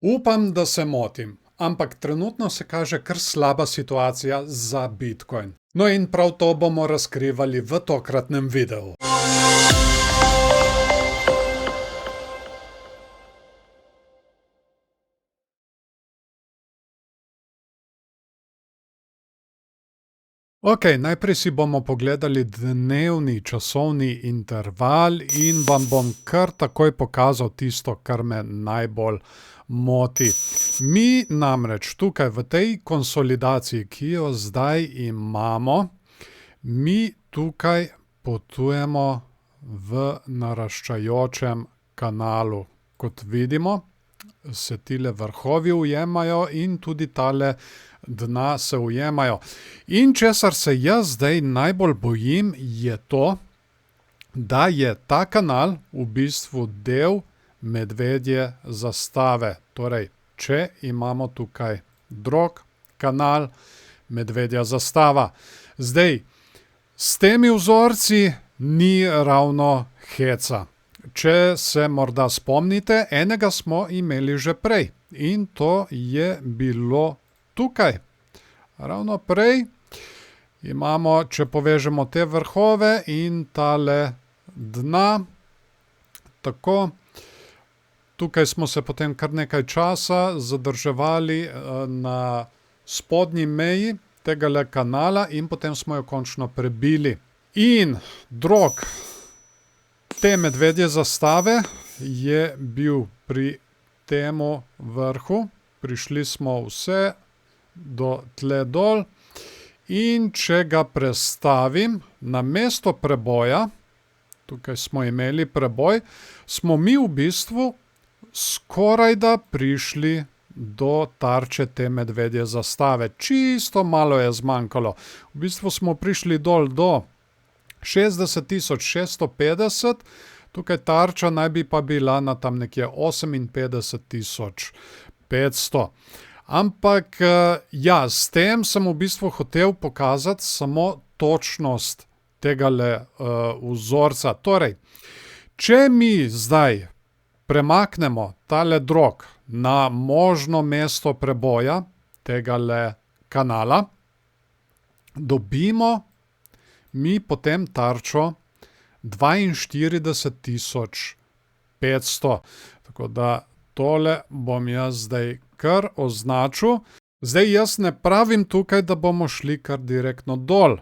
Upam, da se motim, ampak trenutno se kaže kar slaba situacija za Bitcoin. No in prav to bomo razkrivali v tokratnem videu. Najprej si bomo pogledali dnevni časovni interval in vam bom kar takoj pokazal tisto, kar me najbolj moti. Mi namreč tukaj v tej konsolidaciji, ki jo zdaj imamo, mi tukaj potujemo v naraščajočem kanalu. Kot vidimo, se tile vrhovi ujemajo in tudi tale dna se ujemajo. In česar se jaz zdaj najbolj bojim, je to, da je ta kanal v bistvu del medvedje zastave. Torej, če imamo tukaj drug kanal, medvedja zastava. Zdaj, s temi vzorci ni ravno heca. Če se morda spomnite, enega smo imeli že prej in to je bilo tukaj. Ravno prej imamo, če povežemo te vrhove in tale dna, tako. Tukaj smo se potem kar nekaj časa zadrževali na spodnji meji tegale kanala in potem smo jo končno prebili. In drog te medvedje zastave je bil pri temu vrhu. Prišli smo vse do tle dol in če ga prestavim na mesto preboja, tukaj smo imeli preboj, smo mi v bistvu skorajda prišli do tarče te medvedje zastave. Čisto malo je zmanjkalo. V bistvu smo prišli dol do 60.650, tukaj tarča naj bi pa bila na tam nekje 58.500. Ampak ja, s tem sem v bistvu hotel pokazati samo točnost tegale vzorca. Torej, če mi zdaj premaknemo tale drog na možno mesto preboja tegale kanala, dobimo mi potem tarčo 42.500. Tako da tole bom jaz zdaj kar označil. Zdaj jaz ne pravim tukaj, da bomo šli kar direktno dol.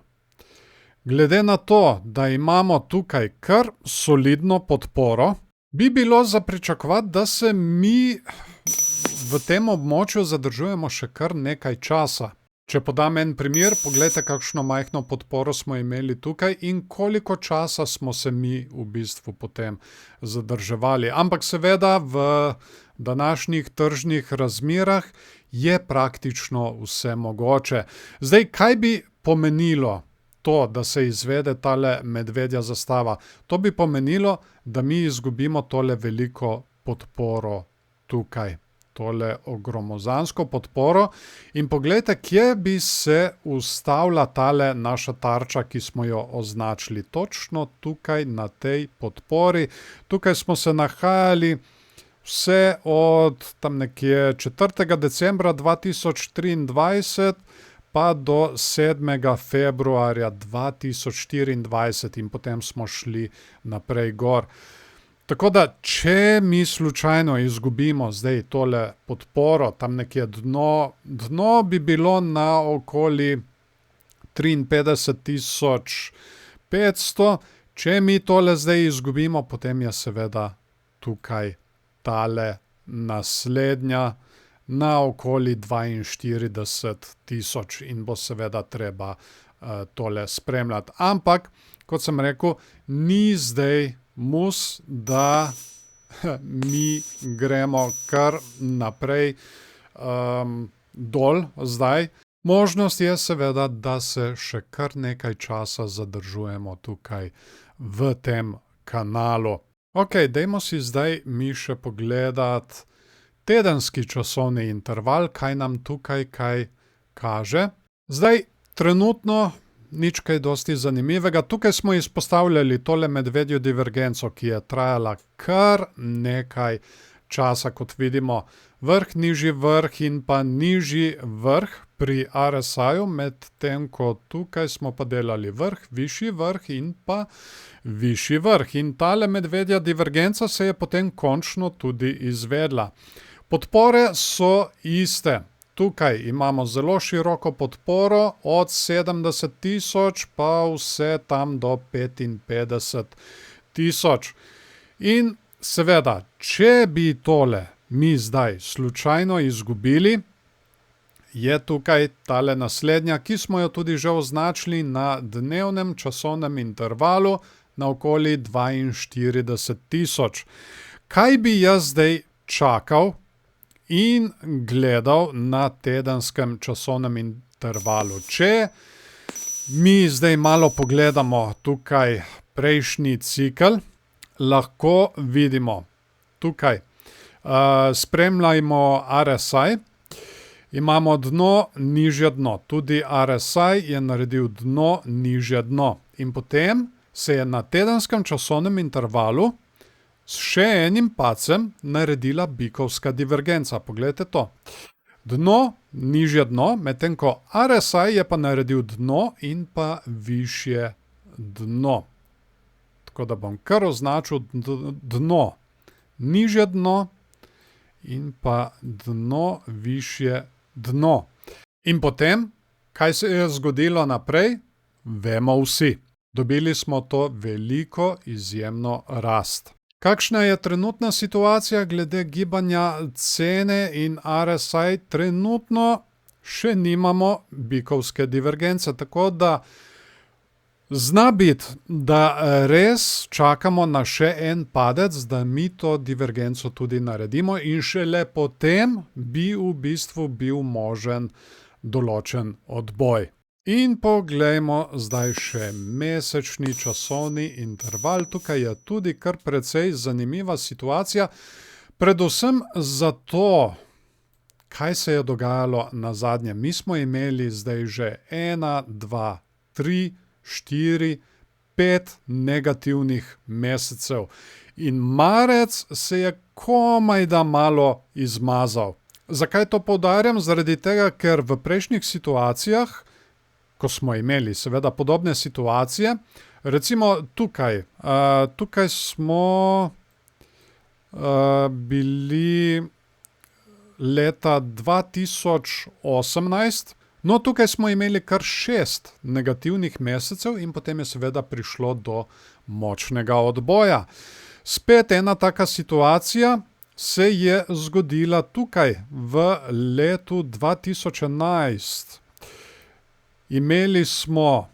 Glede na to, da imamo tukaj kar solidno podporo, bi bilo za pričakovati, da se mi v tem območju zadržujemo še kar nekaj časa. Če podam en primer, poglejte, kakšno majhno podporo smo imeli tukaj in koliko časa smo se mi v bistvu potem zadrževali. Ampak seveda v današnjih tržnih razmerah je praktično vse mogoče. Zdaj, kaj bi pomenilo to, da se izvede tale medvedja zastava? To bi pomenilo, da mi izgubimo tole veliko podporo tukaj. Tole ogromozansko podporo. In poglejte, kje bi se ustavila tale naša tarča, ki smo jo označili. Točno tukaj na tej podpori. Tukaj smo se nahajali vse od tam nekje 4. decembra 2023 pa do 7. februarja 2024 in potem smo šli naprej gor. Tako da, če mi slučajno izgubimo zdaj tole podporo, tam nekje dno bi bilo na okoli 53.500. Če mi tole zdaj izgubimo, potem je seveda tukaj tale naslednja na okoli 42.000 in bo seveda treba tole spremljati. Ampak, kot sem rekel, ni zdaj mus, da mi gremo kar naprej dol zdaj. Možnost je seveda, da se še kar nekaj časa zadržujemo tukaj v tem kanalu. Dajmo si zdaj mi še pogledati tedenski časovni interval, kaj nam tukaj kaj kaže. Zdaj, trenutno nič kaj dosti zanimivega. Tukaj smo izpostavljali tole medvedjo divergenco, ki je trajala kar nekaj časa, kot vidimo, vrh, nižji vrh in pa nižji vrh pri RSI-ju, medtem ko tukaj smo pa delali vrh, višji vrh in pa višji vrh. In tale medvedja divergenca se je potem končno tudi izvedla. Podpore so iste. Tukaj imamo zelo široko podporo od 70.000 pa vse tam do 55.000. In seveda, če bi tole mi zdaj slučajno izgubili, je tukaj tale naslednja, ki smo jo tudi že označili na dnevnem časovnem intervalu na okoli 42.000. Kaj bi jaz zdaj čakal in gledal na tedenskem časovnem intervalu? Če mi zdaj malo pogledamo tukaj prejšnji cikel, lahko vidimo tukaj. Spremljajmo RSI. Imamo dno, nižje dno. Tudi RSI je naredil dno, nižje dno. In potem se je na tedenskem časovnem intervalu s še enim padcem naredila bikovska divergenca. Poglejte to. Dno, nižje dno, medtem ko RSI je pa naredil dno in pa višje dno. Tako da bom kar označil dno, nižje dno in pa dno, višje dno. In potem, kaj se je zgodilo naprej? Vemo vsi. Dobili smo to veliko izjemno rast. Kakšna je trenutna situacija glede gibanja cene in RSI? Trenutno še nimamo bikovske divergence, tako da zna biti, da res čakamo na še en padec, da mi to divergenco tudi naredimo in šele potem bi v bistvu bil možen določen odboj. In poglejmo zdaj še mesečni časovni interval. Tukaj je tudi kar precej zanimiva situacija, predvsem zato, kaj se je dogajalo nazadnje. Mi smo imeli zdaj že 1, 2, 3, 4, 5 negativnih mesecev. In marec se je komajda malo izmazal. Zakaj to poudarjam? Zaradi tega, ker v prejšnjih situacijah, ko smo imeli seveda podobne situacije, recimo tukaj, tukaj smo bili leta 2018, no tukaj smo imeli kar 6 negativnih mesecev in potem je seveda prišlo do močnega odboja. Spet ena taka situacija se je zgodila tukaj v letu 2011. Imeli smo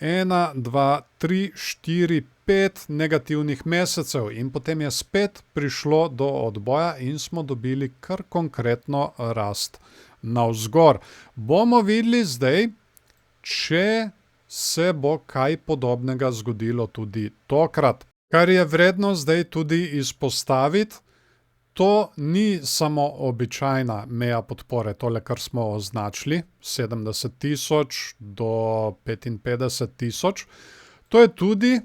1, 2, 3, 4, 5 negativnih mesecev in potem je spet prišlo do odboja in smo dobili kar konkretno rast navzgor. Bomo videli zdaj, če se bo kaj podobnega zgodilo tudi tokrat. Kar je vredno zdaj tudi izpostaviti, to ni samo običajna meja podpore, tole, kar smo označili, 70.000 do 55.000. To je tudi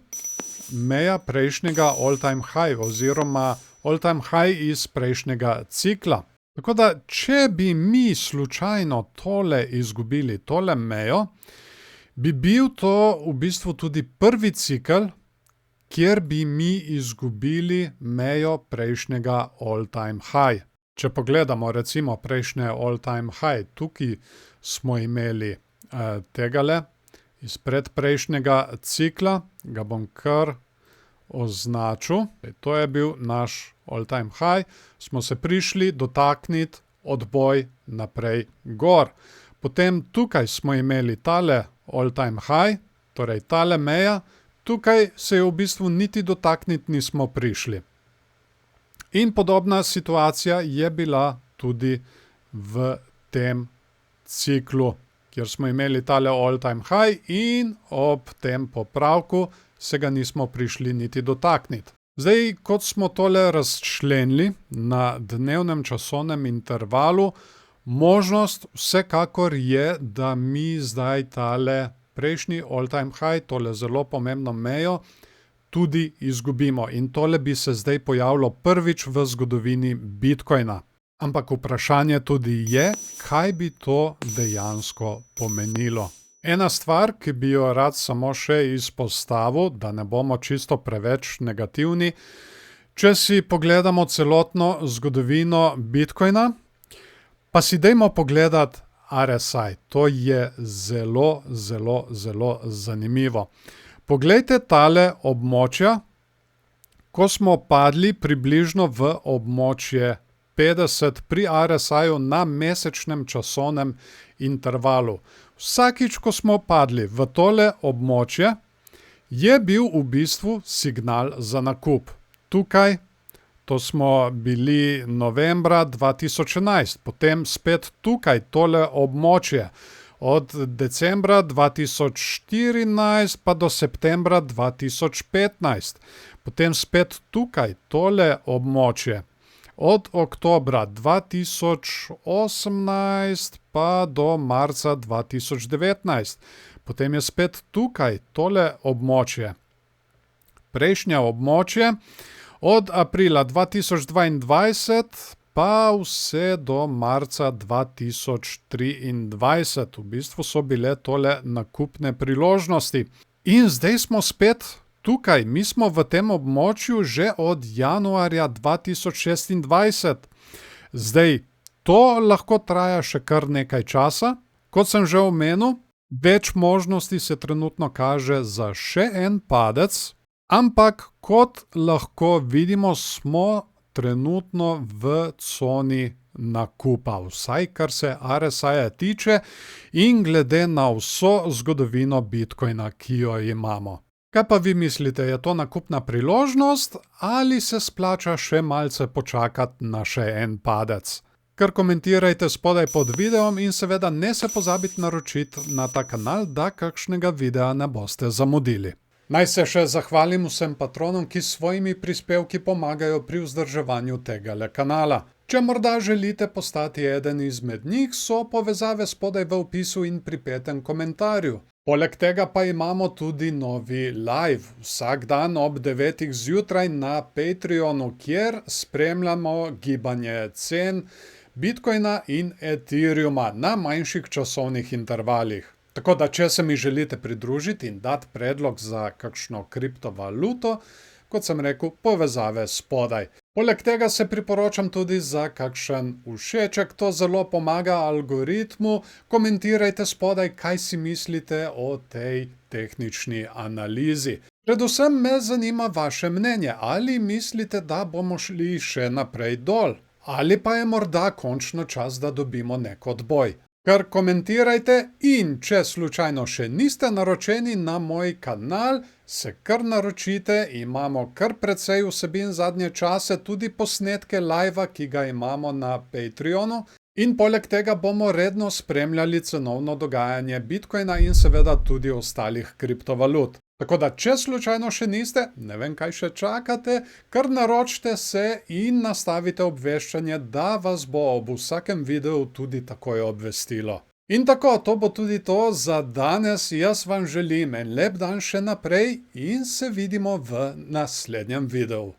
meja prejšnjega all-time high oziroma all-time high iz prejšnjega cikla. Tako da, če bi mi slučajno tole izgubili, tole mejo, bi bil to v bistvu tudi prvi cikel, kjer bi mi izgubili mejo prejšnjega all-time high. Če pogledamo recimo prejšnje all-time high, tukaj smo imeli tegale iz predprejšnjega cikla, ga bom kar označil. To je bil naš all-time high, smo se prišli dotakniti odboj naprej gor. Potem tukaj smo imeli tale all-time high, torej tale meja, tukaj se je v bistvu niti dotakniti nismo prišli. In podobna situacija je bila tudi v tem ciklu, kjer smo imeli tale all-time high in ob tem popravku se ga nismo prišli niti dotakniti. Zdaj, kot smo tole razčlenili na dnevnem časovnem intervalu, možnost vsekakor je, da mi zdaj tale prejšnji all-time high, tole zelo pomembno mejo, tudi izgubimo. In tole bi se zdaj pojavilo prvič v zgodovini Bitcoina. Ampak vprašanje tudi je, kaj bi to dejansko pomenilo. Ena stvar, ki bi jo rad samo še izpostavil, da ne bomo čisto preveč negativni, če si pogledamo celotno zgodovino Bitcoina, pa si dajmo pogledati RSI. To je zelo, zelo, zelo zanimivo. Poglejte tale območja, ko smo padli približno v območje 50 pri RSI-ju na mesečnem časovnem intervalu. Vsakič, ko smo padli v tole območje, je bil v bistvu signal za nakup. Tukaj, to smo bili novembra 2011, potem spet tukaj tole območje. Od decembra 2014 pa do septembra 2015. Potem spet tukaj tole območje. Od oktobra 2018 pa do marca 2019. Potem je spet tukaj tole območje. Prejšnje območje od aprila 2022 pa vse do marca 2023. V bistvu so bile tole nakupne priložnosti. In zdaj smo spet tukaj. Mi smo v tem območju že od januarja 2026. Zdaj, to lahko traja še kar nekaj časa. Kot sem že omenil, več možnosti se trenutno kaže za še en padec, ampak kot lahko vidimo, smo trenutno v coni nakupa, vsaj kar se RSI-ja tiče in glede na vso zgodovino Bitcoina, ki jo imamo. Kaj pa vi mislite, je to nakupna priložnost ali se splača še malce počakati na še en padec? Kar komentirajte spodaj pod videom in seveda ne se pozabite naročiti na ta kanal, da kakšnega videa ne boste zamudili. Naj se še zahvalim vsem patronom, ki s svojimi prispevki pomagajo pri vzdrževanju tegale kanala. Če morda želite postati eden izmed njih, so povezave spodaj v opisu in pripetem komentarju. Poleg tega pa imamo tudi novi live, vsak dan ob 9. zjutraj na Patreonu, kjer spremljamo gibanje cen Bitcoina in Ethereuma na manjših časovnih intervalih. Tako da, če se mi želite pridružiti in dati predlog za kakšno kriptovaluto, kot sem rekel, povezave spodaj. Poleg tega se priporočam tudi za kakšen všeček, to zelo pomaga algoritmu. Komentirajte spodaj, kaj si mislite o tej tehnični analizi. Predvsem me zanima vaše mnenje, ali mislite, da bomo šli še naprej dol, ali pa je morda končno čas, da dobimo nek odboj. Kar komentirajte in če slučajno še niste naročeni na moj kanal, se kar naročite, imamo kar precej vsebin zadnje čase, tudi posnetke live-a, ki ga imamo na Patreonu. In poleg tega bomo redno spremljali cenovno dogajanje Bitcoina in seveda tudi ostalih kriptovalut. Tako da, če slučajno še niste, ne vem, kaj še čakate, kar naročite se in nastavite obveščanje, da vas bo ob vsakem videu tudi takoj obvestilo. In tako, to bo tudi to za danes. Jaz vam želim en lep dan še naprej in se vidimo v naslednjem videu.